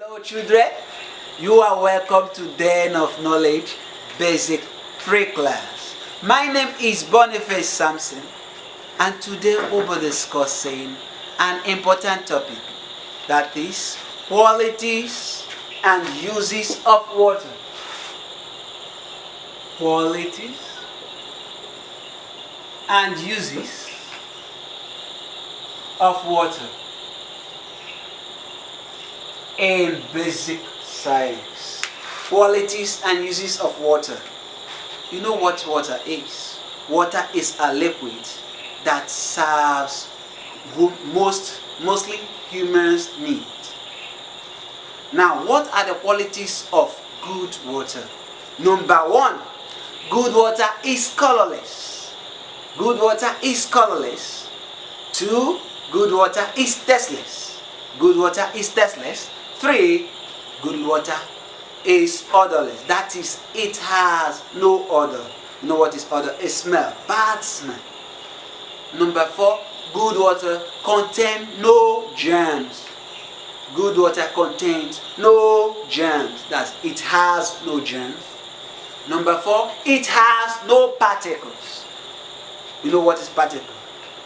Hello children, you are welcome to Den of Knowledge Basic Free Class. My name is Boniface Samson and today we'll be discussing an important topic, that is qualities and uses of water. Qualities and uses of water in basic science. Qualities and uses of water. You know what water is? Water is a liquid that serves mostly humans' need. Now, what are the qualities of good water? Number one, good water is colorless. Good water is colorless. Two, good water is tasteless. Good water is tasteless. 3, good water is odorless. That is, it has no odor. You know what is odor? A smell, bad smell. Number 4, good water contains no germs. Good water contains no germs. That's, it has no germs. Number 4, it has no particles. You know what is particle?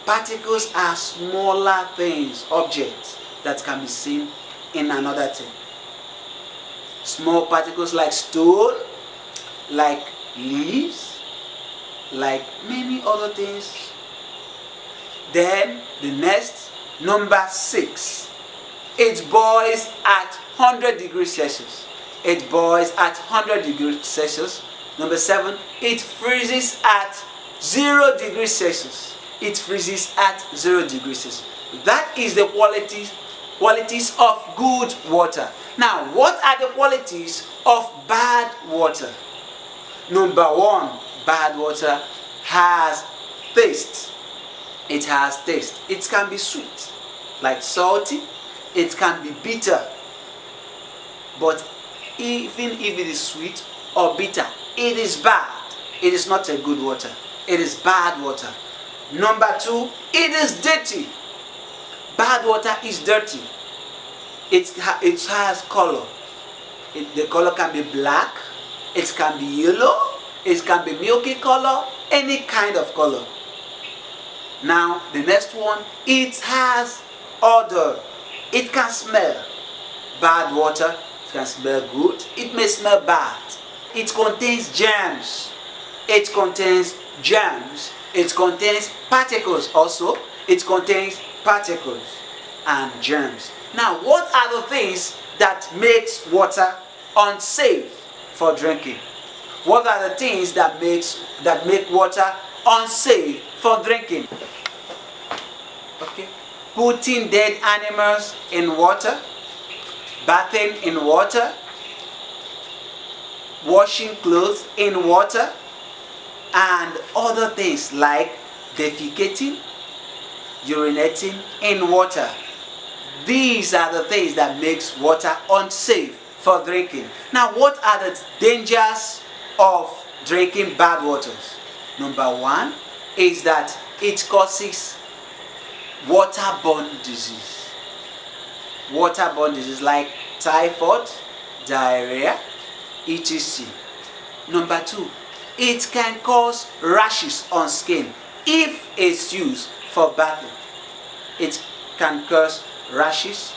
Particles are smaller things, objects that can be seen in another thing. Small particles like stone, like leaves, like many other things. Then the next, number 6, it boils at 100 degrees Celsius. It boils at 100 degrees Celsius. Number 7, it freezes at 0 degrees Celsius. It freezes at 0 degrees Celsius. That is the qualities of good water. Now, what are the qualities of bad water? Number 1, bad water has taste. It has taste. It can be sweet, like salty. It can be bitter. But even if it is sweet or bitter, it is bad. It is not a good water. It is bad water. Number 2, it is dirty. Bad water is dirty. It has color. The color can be black, it can be yellow, it can be milky color, any kind of color. Now, the next one, it has odor. It can smell. Bad water can smell good. It may smell bad. It contains germs. It contains germs. It contains particles also. It contains particles and germs. Now, what are the things that makes water unsafe for drinking? What are the things that make water unsafe for drinking? Okay. Putting dead animals in water, bathing in water, washing clothes in water, and other things like defecating, urinating in water. These are the things that makes water unsafe for drinking. Now, what are the dangers of drinking bad waters? Number 1 is that it causes waterborne disease. Waterborne disease like typhoid, diarrhea, etc. Number 2, it can cause rashes on skin if it's used for bathing. It can cause rashes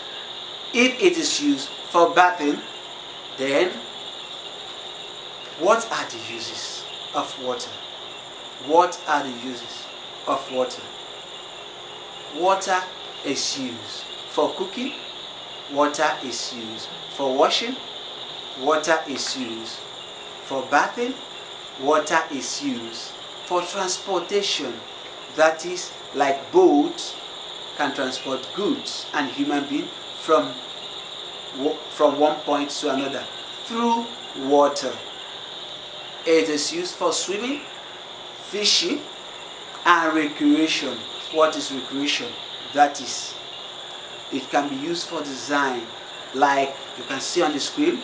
if it is used for bathing. Then, what are the uses of water? What are the uses of water? Water is used for cooking. Water is used for washing. Water is used for bathing. Water is used for transportation. That is, like boats can transport goods and human beings from one point to another through water. It is used for swimming, fishing, and recreation. What is recreation? That is, it can be used for design, like you can see on the screen,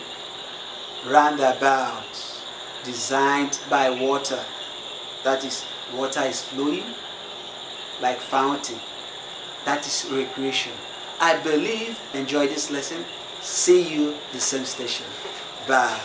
roundabouts designed by water. That is, water is flowing like fountain. That is recreation. I believe you enjoyed this lesson. See you the same station. Bye.